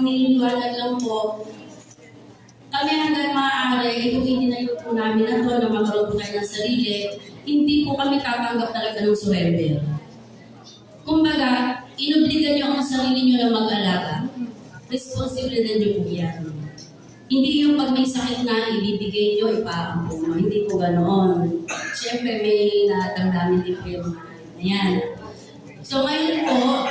ang nililiwanag lang po, kami hanggang maaari, itong itinayo po namin na to, na magkaroon po tayo ng sarili, hindi po kami tatanggap talaga ng surrender. Kumbaga, inobligan nyo ang sarili nyo na mag-alaga. Responsibilidad nyo po yan. Hindi yung pag may sakit na ibibigay nyo, ipaampo mo. Hindi po ganoon. Siyempre, may natamdamin din po yung mga yan. So ngayon po,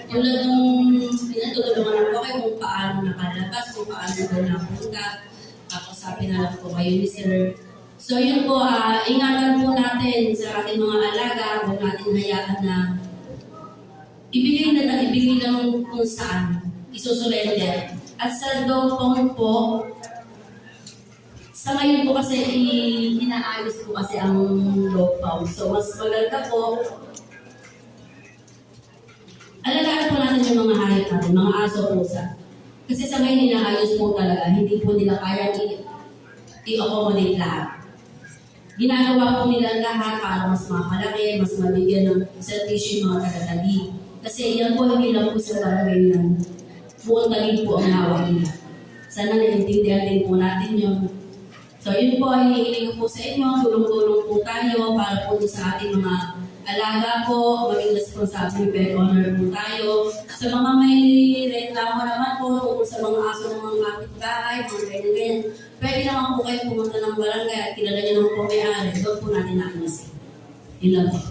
tulad nung pinatutulungan po kayo kung paano nakalabas, kung paano daw napunta, kapasabi na lang po kayo ni Sir. So yun po, ingatan po natin sa ating mga alaga, huwag natin hayaan na ibigay lang kung saan, isusurrender. At sa dog pound po, sa ngayon po kasi inaayos po kasi ang dog pound. So mas maganda po, alagaan po natin yung mga hayop natin, mga aso, pusa. Kasi sa ngayon inaayos po talaga, hindi po nila kaya i-accommodate lahat. Ginagawa po nila lahat para mas mapalaki, mas mabigyan ng servisyo yung mga taga-tagi. Kasi yan po hindi lang po sa barangay yan. Buong talig po ang hawak nila. Sana naiintindihan din po natin yun. So yun po ay hinihiling ko po sa inyo, tulong-tulong po tayo para po sa ating mga alaga po, maging responsible pet owner po tayo. Sa mga may reklamo naman po tungkol sa mga aso ng mga kapitbahay, mga ganyan-ganyan, pwede naman po kayo pumunta ng barangay at kilala niyo naman po may-ari. Doon po natin nakinis. Yun lang po.